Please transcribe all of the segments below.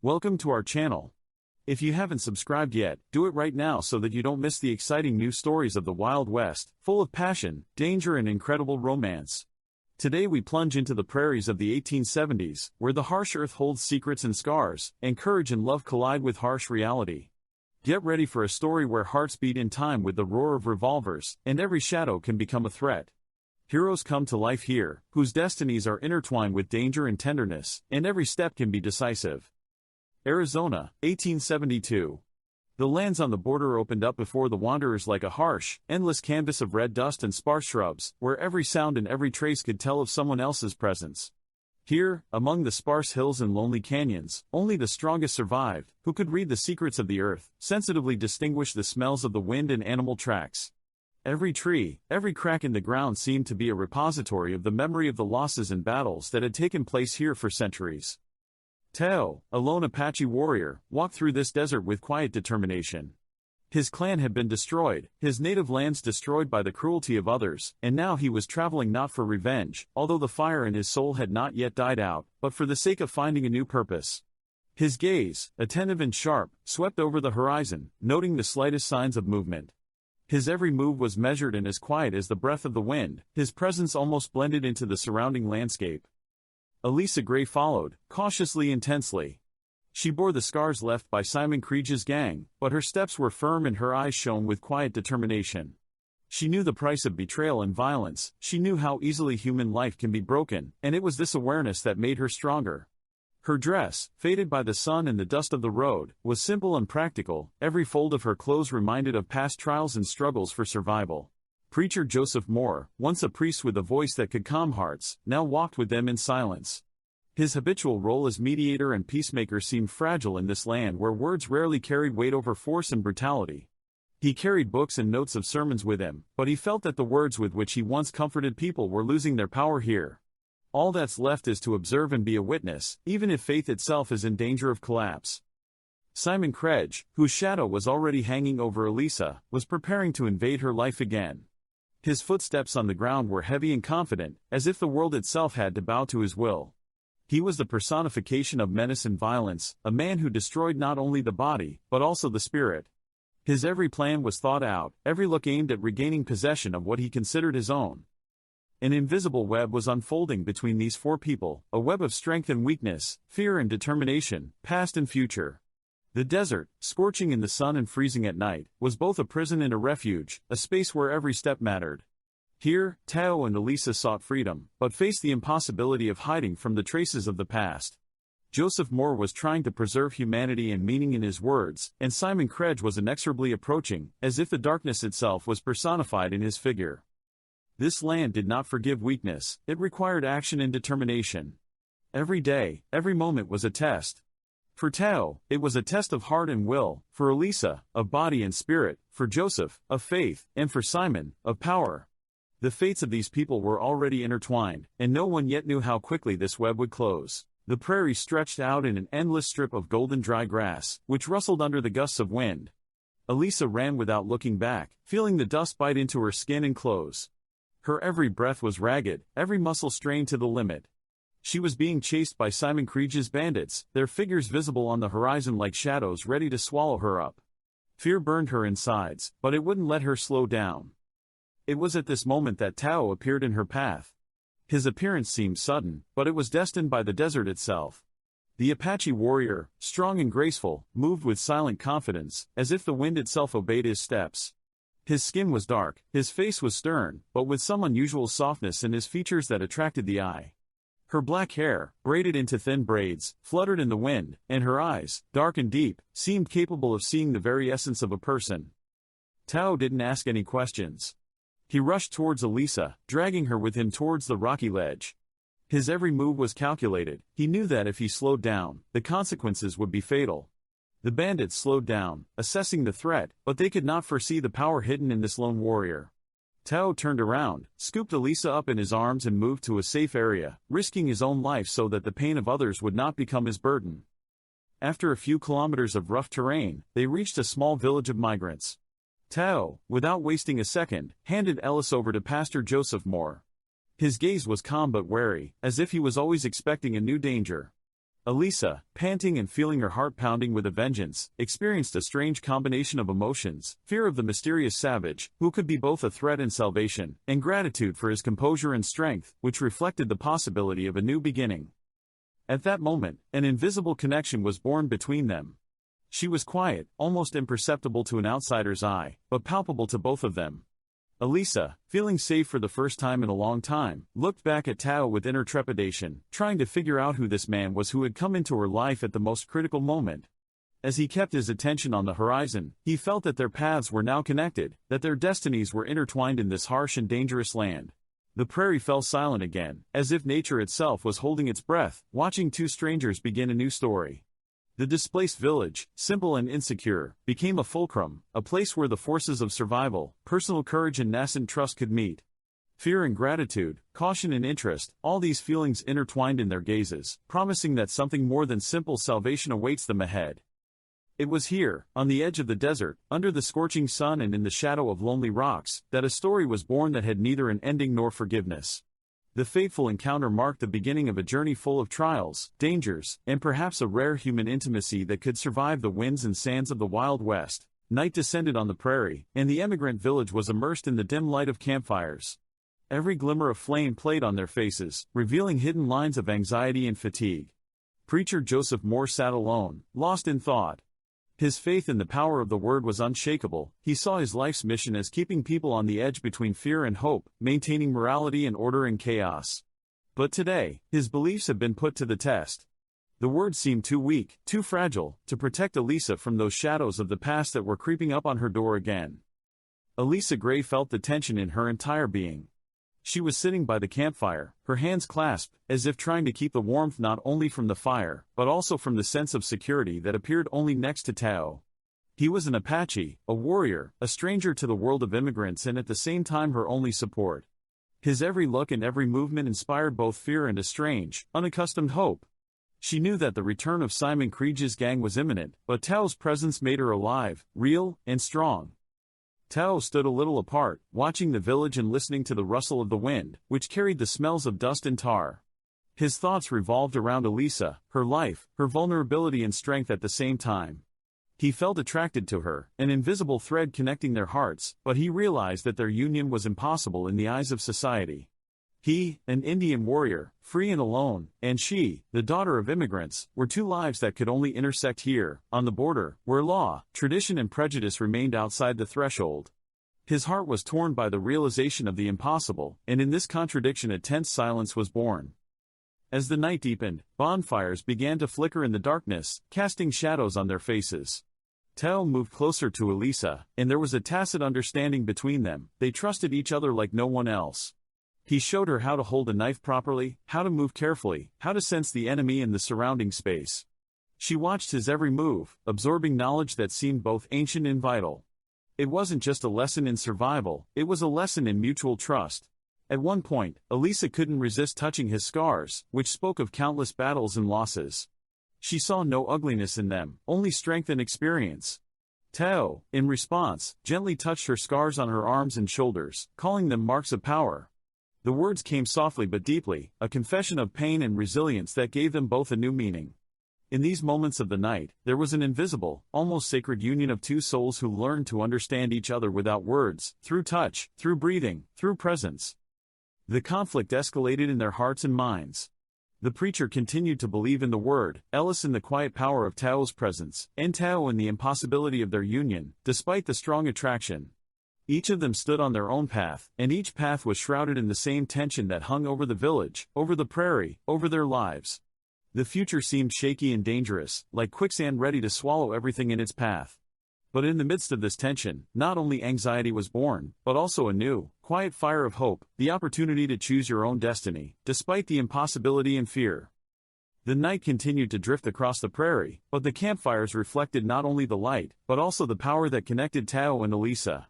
Welcome to our channel. If you haven't subscribed yet, do it right now so that you don't miss the exciting new stories of the Wild West, full of passion, danger and incredible romance. Today we plunge into the prairies of the 1870s, where the harsh earth holds secrets and scars, and courage and love collide with harsh reality. Get ready for a story where hearts beat in time with the roar of revolvers, and every shadow can become a threat. Heroes come to life here, whose destinies are intertwined with danger and tenderness, and every step can be decisive. Arizona, 1872. The lands on the border opened up before the wanderers like a harsh, endless canvas of red dust and sparse shrubs, where every sound and every trace could tell of someone else's presence. Here, among the sparse hills and lonely canyons, only the strongest survived, who could read the secrets of the earth, sensitively distinguish the smells of the wind and animal tracks. Every tree, every crack in the ground seemed to be a repository of the memory of the losses and battles that had taken place here for centuries. Tahoa, a lone Apache warrior, walked through this desert with quiet determination. His clan had been destroyed, his native lands destroyed by the cruelty of others, and now he was traveling not for revenge, although the fire in his soul had not yet died out, but for the sake of finding a new purpose. His gaze, attentive and sharp, swept over the horizon, noting the slightest signs of movement. His every move was measured and as quiet as the breath of the wind, his presence almost blended into the surrounding landscape. Elissa Gray followed, cautiously intensely. She bore the scars left by Simon Cridge's gang, but her steps were firm and her eyes shone with quiet determination. She knew the price of betrayal and violence, she knew how easily human life can be broken, and it was this awareness that made her stronger. Her dress, faded by the sun and the dust of the road, was simple and practical, every fold of her clothes reminded of past trials and struggles for survival. Preacher Joseph Moore, once a priest with a voice that could calm hearts, now walked with them in silence. His habitual role as mediator and peacemaker seemed fragile in this land where words rarely carried weight over force and brutality. He carried books and notes of sermons with him, but he felt that the words with which he once comforted people were losing their power here. All that's left is to observe and be a witness, even if faith itself is in danger of collapse. Simon Cridge, whose shadow was already hanging over Elissa, was preparing to invade her life again. His footsteps on the ground were heavy and confident, as if the world itself had to bow to his will. He was the personification of menace and violence, a man who destroyed not only the body, but also the spirit. His every plan was thought out, every look aimed at regaining possession of what he considered his own. An invisible web was unfolding between these four people, a web of strength and weakness, fear and determination, past and future. The desert, scorching in the sun and freezing at night, was both a prison and a refuge, a space where every step mattered. Here, Tahoa and Elissa sought freedom, but faced the impossibility of hiding from the traces of the past. Joseph Moore was trying to preserve humanity and meaning in his words, and Simon Cridge was inexorably approaching, as if the darkness itself was personified in his figure. This land did not forgive weakness, it required action and determination. Every day, every moment was a test. For Tahoa, it was a test of heart and will, for Elissa, of body and spirit, for Joseph, of faith, and for Simon, of power. The fates of these people were already intertwined, and no one yet knew how quickly this web would close. The prairie stretched out in an endless strip of golden dry grass, which rustled under the gusts of wind. Elissa ran without looking back, feeling the dust bite into her skin and clothes. Her every breath was ragged, every muscle strained to the limit. She was being chased by Simon Cridge's bandits, their figures visible on the horizon like shadows ready to swallow her up. Fear burned her insides, but it wouldn't let her slow down. It was at this moment that Tahoa appeared in her path. His appearance seemed sudden, but it was destined by the desert itself. The Apache warrior, strong and graceful, moved with silent confidence, as if the wind itself obeyed his steps. His skin was dark, his face was stern, but with some unusual softness in his features that attracted the eye. Her black hair, braided into thin braids, fluttered in the wind, and her eyes, dark and deep, seemed capable of seeing the very essence of a person. Tahoa didn't ask any questions. He rushed towards Elissa, dragging her with him towards the rocky ledge. His every move was calculated, he knew that if he slowed down, the consequences would be fatal. The bandits slowed down, assessing the threat, but they could not foresee the power hidden in this lone warrior. Tahoa turned around, scooped Elissa up in his arms and moved to a safe area, risking his own life so that the pain of others would not become his burden. After a few kilometers of rough terrain, they reached a small village of migrants. Tahoa, without wasting a second, handed Elissa over to Pastor Joseph Moore. His gaze was calm but wary, as if he was always expecting a new danger. Elissa, panting and feeling her heart pounding with a vengeance, experienced a strange combination of emotions: fear of the mysterious savage, who could be both a threat and salvation, and gratitude for his composure and strength, which reflected the possibility of a new beginning. At that moment, an invisible connection was born between them. She was quiet, almost imperceptible to an outsider's eye, but palpable to both of them. Elissa, feeling safe for the first time in a long time, looked back at Tahoa with inner trepidation, trying to figure out who this man was who had come into her life at the most critical moment. As he kept his attention on the horizon, he felt that their paths were now connected, that their destinies were intertwined in this harsh and dangerous land. The prairie fell silent again, as if nature itself was holding its breath, watching two strangers begin a new story. The displaced village, simple and insecure, became a fulcrum, a place where the forces of survival, personal courage and nascent trust could meet. Fear and gratitude, caution and interest, all these feelings intertwined in their gazes, promising that something more than simple salvation awaits them ahead. It was here, on the edge of the desert, under the scorching sun and in the shadow of lonely rocks, that a story was born that had neither an ending nor forgiveness. The fateful encounter marked the beginning of a journey full of trials, dangers, and perhaps a rare human intimacy that could survive the winds and sands of the Wild West. Night descended on the prairie, and the emigrant village was immersed in the dim light of campfires. Every glimmer of flame played on their faces, revealing hidden lines of anxiety and fatigue. Preacher Joseph Moore sat alone, lost in thought. His faith in the power of the word was unshakable. He saw his life's mission as keeping people on the edge between fear and hope, maintaining morality and order in chaos. But today, his beliefs have been put to the test. The word seemed too weak, too fragile, to protect Elissa from those shadows of the past that were creeping up on her door again. Elissa Gray felt the tension in her entire being. She was sitting by the campfire, her hands clasped, as if trying to keep the warmth not only from the fire, but also from the sense of security that appeared only next to Tahoa. He was an Apache, a warrior, a stranger to the world of immigrants and at the same time her only support. His every look and every movement inspired both fear and a strange, unaccustomed hope. She knew that the return of Simon Cridge's gang was imminent, but Tahoa's presence made her alive, real, and strong. Tahoa stood a little apart, watching the village and listening to the rustle of the wind, which carried the smells of dust and tar. His thoughts revolved around Elissa, her life, her vulnerability and strength at the same time. He felt attracted to her, an invisible thread connecting their hearts, but he realized that their union was impossible in the eyes of society. He, an Indian warrior, free and alone, and she, the daughter of immigrants, were two lives that could only intersect here, on the border, where law, tradition and prejudice remained outside the threshold. His heart was torn by the realization of the impossible, and in this contradiction a tense silence was born. As the night deepened, bonfires began to flicker in the darkness, casting shadows on their faces. Tahoa moved closer to Elissa, and there was a tacit understanding between them. They trusted each other like no one else. He showed her how to hold a knife properly, how to move carefully, how to sense the enemy in the surrounding space. She watched his every move, absorbing knowledge that seemed both ancient and vital. It wasn't just a lesson in survival, it was a lesson in mutual trust. At one point, Elissa couldn't resist touching his scars, which spoke of countless battles and losses. She saw no ugliness in them, only strength and experience. Tahoa, in response, gently touched her scars on her arms and shoulders, calling them marks of power. The words came softly but deeply, a confession of pain and resilience that gave them both a new meaning. In these moments of the night, there was an invisible, almost sacred union of two souls who learned to understand each other without words, through touch, through breathing, through presence. The conflict escalated in their hearts and minds. The preacher continued to believe in the word, Elissa in the quiet power of Tahoa's presence, and Tahoa in the impossibility of their union, despite the strong attraction. Each of them stood on their own path, and each path was shrouded in the same tension that hung over the village, over the prairie, over their lives. The future seemed shaky and dangerous, like quicksand ready to swallow everything in its path. But in the midst of this tension, not only anxiety was born, but also a new, quiet fire of hope, the opportunity to choose your own destiny, despite the impossibility and fear. The night continued to drift across the prairie, but the campfires reflected not only the light, but also the power that connected Tahoa and Elissa.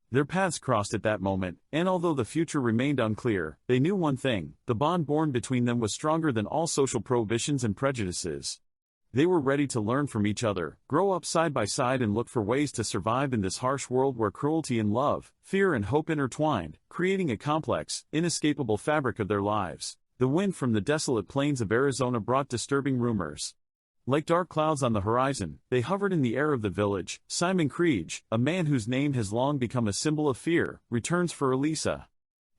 Their paths crossed at that moment, and although the future remained unclear, they knew one thing: the bond born between them was stronger than all social prohibitions and prejudices. They were ready to learn from each other, grow up side by side and look for ways to survive in this harsh world where cruelty and love, fear and hope intertwined, creating a complex, inescapable fabric of their lives. The wind from the desolate plains of Arizona brought disturbing rumors. Like dark clouds on the horizon, they hovered in the air of the village. Simon Cridge, a man whose name has long become a symbol of fear, returns for Elissa.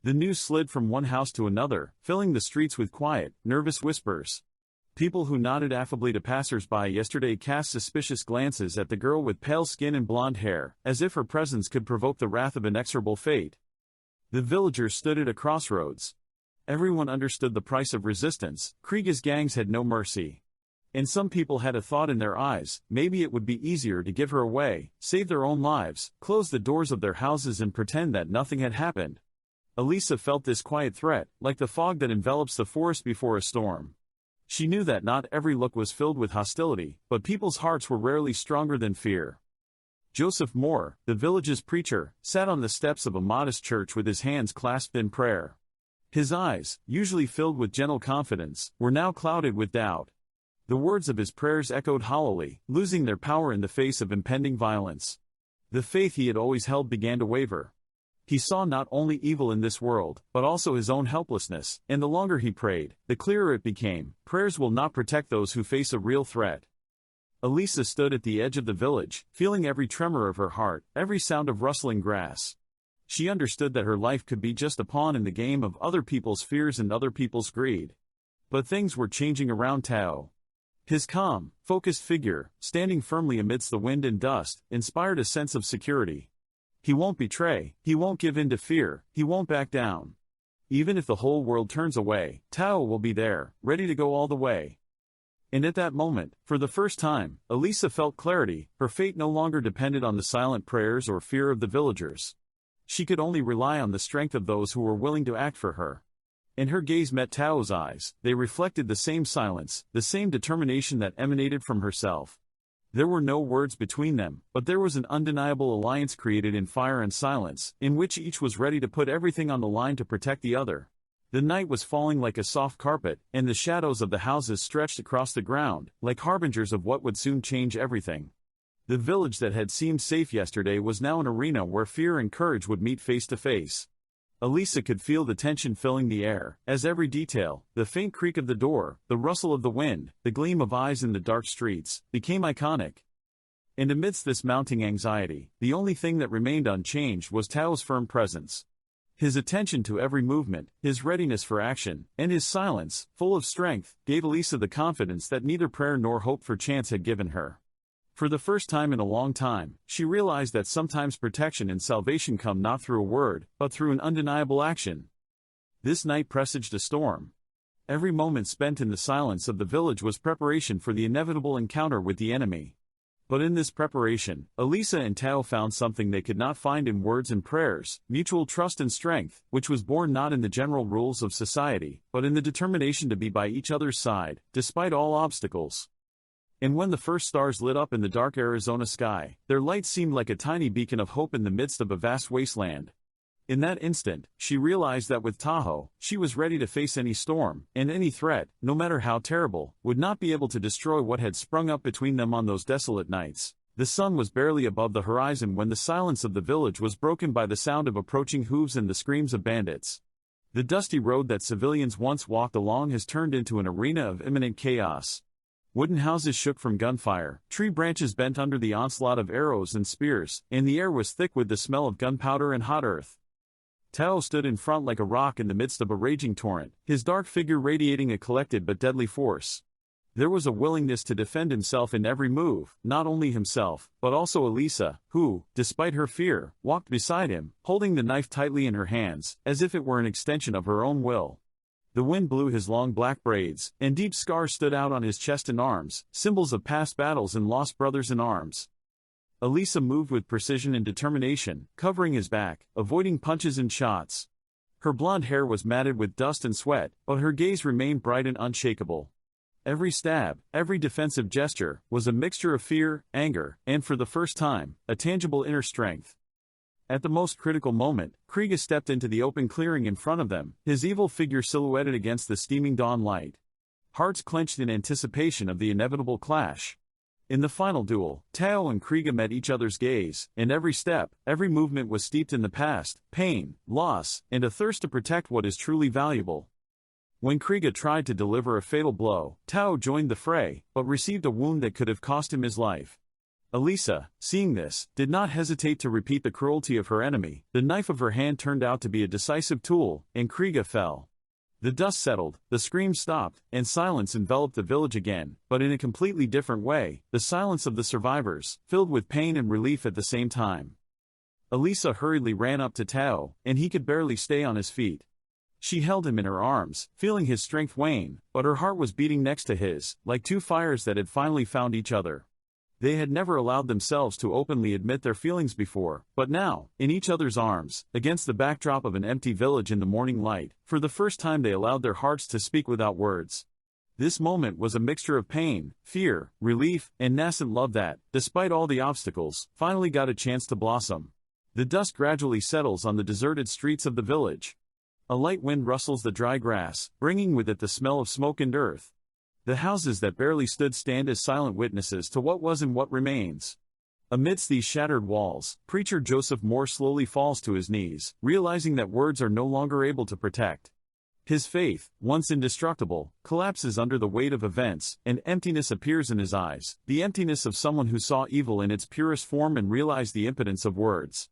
The news slid from one house to another, filling the streets with quiet, nervous whispers. People who nodded affably to passers-by yesterday cast suspicious glances at the girl with pale skin and blonde hair, as if her presence could provoke the wrath of inexorable fate. The villagers stood at a crossroads. Everyone understood the price of resistance. Krieg's gangs had no mercy. And some people had a thought in their eyes: maybe it would be easier to give her away, save their own lives, close the doors of their houses and pretend that nothing had happened. Elissa felt this quiet threat, like the fog that envelops the forest before a storm. She knew that not every look was filled with hostility, but people's hearts were rarely stronger than fear. Joseph Moore, the village's preacher, sat on the steps of a modest church with his hands clasped in prayer. His eyes, usually filled with gentle confidence, were now clouded with doubt. The words of his prayers echoed hollowly, losing their power in the face of impending violence. The faith he had always held began to waver. He saw not only evil in this world, but also his own helplessness, and the longer he prayed, the clearer it became: prayers will not protect those who face a real threat. Elissa stood at the edge of the village, feeling every tremor of her heart, every sound of rustling grass. She understood that her life could be just a pawn in the game of other people's fears and other people's greed. But things were changing around Tahoa. His calm, focused figure, standing firmly amidst the wind and dust, inspired a sense of security. He won't betray, he won't give in to fear, he won't back down. Even if the whole world turns away, Tahoa will be there, ready to go all the way. And at that moment, for the first time, Elissa felt clarity. Her fate no longer depended on the silent prayers or fear of the villagers. She could only rely on the strength of those who were willing to act for her. And her gaze met Tao's eyes. They reflected the same silence, the same determination that emanated from herself. There were no words between them, but there was an undeniable alliance created in fire and silence, in which each was ready to put everything on the line to protect the other. The night was falling like a soft carpet, and the shadows of the houses stretched across the ground, like harbingers of what would soon change everything. The village that had seemed safe yesterday was now an arena where fear and courage would meet face to face. Elissa could feel the tension filling the air, as every detail, the faint creak of the door, the rustle of the wind, the gleam of eyes in the dark streets, became iconic. And amidst this mounting anxiety, the only thing that remained unchanged was Tao's firm presence. His attention to every movement, his readiness for action, and his silence, full of strength, gave Elissa the confidence that neither prayer nor hope for chance had given her. For the first time in a long time, she realized that sometimes protection and salvation come not through a word, but through an undeniable action. This night presaged a storm. Every moment spent in the silence of the village was preparation for the inevitable encounter with the enemy. But in this preparation, Elissa and Tao found something they could not find in words and prayers: mutual trust and strength, which was born not in the general rules of society, but in the determination to be by each other's side, despite all obstacles. And when the first stars lit up in the dark Arizona sky, their light seemed like a tiny beacon of hope in the midst of a vast wasteland. In that instant, she realized that with Tahoa, she was ready to face any storm, and any threat, no matter how terrible, would not be able to destroy what had sprung up between them on those desolate nights. The sun was barely above the horizon when the silence of the village was broken by the sound of approaching hooves and the screams of bandits. The dusty road that civilians once walked along has turned into an arena of imminent chaos. Wooden houses shook from gunfire, tree branches bent under the onslaught of arrows and spears, and the air was thick with the smell of gunpowder and hot earth. Tao stood in front like a rock in the midst of a raging torrent, his dark figure radiating a collected but deadly force. There was a willingness to defend himself in every move, not only himself, but also Elissa, who, despite her fear, walked beside him, holding the knife tightly in her hands, as if it were an extension of her own will. The wind blew his long black braids, and deep scars stood out on his chest and arms, symbols of past battles and lost brothers in arms. Elissa moved with precision and determination, covering his back, avoiding punches and shots. Her blonde hair was matted with dust and sweat, but her gaze remained bright and unshakable. Every stab, every defensive gesture, was a mixture of fear, anger, and for the first time, a tangible inner strength. At the most critical moment, Krieg stepped into the open clearing in front of them, his evil figure silhouetted against the steaming dawn light. Hearts clenched in anticipation of the inevitable clash. In the final duel, Tao and Krieg met each other's gaze, and every step, every movement was steeped in the past, pain, loss, and a thirst to protect what is truly valuable. When Kriga tried to deliver a fatal blow, Tahoa joined the fray, but received a wound that could have cost him his life. Elissa, seeing this, did not hesitate to repeat the cruelty of her enemy. The knife of her hand turned out to be a decisive tool, and Kriga fell. The dust settled, the screams stopped, and silence enveloped the village again, but in a completely different way, the silence of the survivors, filled with pain and relief at the same time. Elissa hurriedly ran up to Tahoa, and he could barely stay on his feet. She held him in her arms, feeling his strength wane, but her heart was beating next to his, like two fires that had finally found each other. They had never allowed themselves to openly admit their feelings before, but now, in each other's arms, against the backdrop of an empty village in the morning light, for the first time they allowed their hearts to speak without words. This moment was a mixture of pain, fear, relief, and nascent love that, despite all the obstacles, finally got a chance to blossom. The dust gradually settles on the deserted streets of the village. A light wind rustles the dry grass, bringing with it the smell of smoke and earth. The houses that barely stood stand as silent witnesses to what was and what remains. Amidst these shattered walls, preacher Joseph Moore slowly falls to his knees, realizing that words are no longer able to protect. His faith, once indestructible, collapses under the weight of events, and emptiness appears in his eyes, the emptiness of someone who saw evil in its purest form and realized the impotence of words.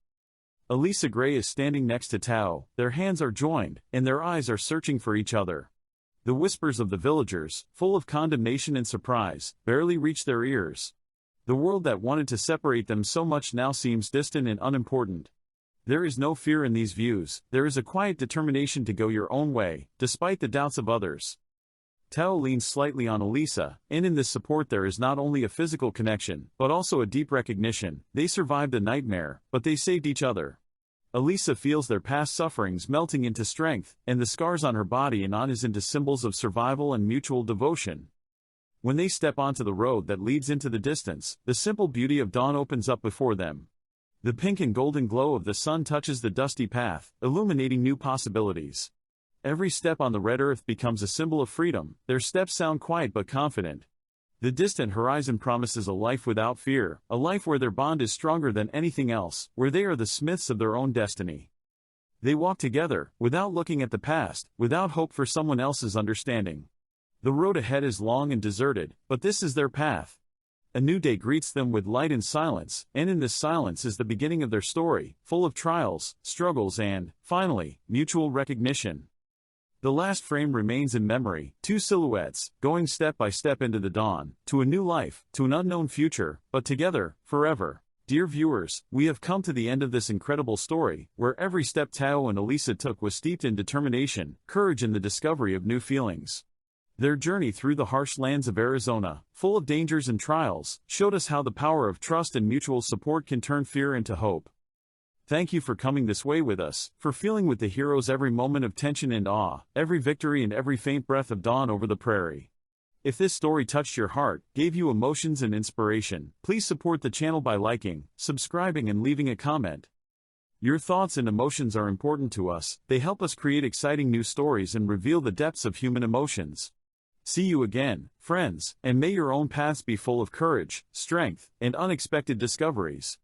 Elissa Gray is standing next to Tahoa, their hands are joined, and their eyes are searching for each other. The whispers of the villagers, full of condemnation and surprise, barely reach their ears. The world that wanted to separate them so much now seems distant and unimportant. There is no fear in these views, there is a quiet determination to go your own way, despite the doubts of others. Tahoa leans slightly on Elissa, and in this support there is not only a physical connection, but also a deep recognition. They survived the nightmare, but they saved each other. Elissa feels their past sufferings melting into strength, and the scars on her body and on his into symbols of survival and mutual devotion. When they step onto the road that leads into the distance, the simple beauty of dawn opens up before them. The pink and golden glow of the sun touches the dusty path, illuminating new possibilities. Every step on the red earth becomes a symbol of freedom. Their steps sound quiet but confident. The distant horizon promises a life without fear, a life where their bond is stronger than anything else, where they are the smiths of their own destiny. They walk together, without looking at the past, without hope for someone else's understanding. The road ahead is long and deserted, but this is their path. A new day greets them with light and silence, and in this silence is the beginning of their story, full of trials, struggles and, finally, mutual recognition. The last frame remains in memory, two silhouettes, going step by step into the dawn, to a new life, to an unknown future, but together, forever. Dear viewers, we have come to the end of this incredible story, where every step Tahoa and Elissa took was steeped in determination, courage and the discovery of new feelings. Their journey through the harsh lands of Arizona, full of dangers and trials, showed us how the power of trust and mutual support can turn fear into hope. Thank you for coming this way with us, for feeling with the heroes every moment of tension and awe, every victory and every faint breath of dawn over the prairie. If this story touched your heart, gave you emotions and inspiration, please support the channel by liking, subscribing and leaving a comment. Your thoughts and emotions are important to us, they help us create exciting new stories and reveal the depths of human emotions. See you again, friends, and may your own paths be full of courage, strength, and unexpected discoveries.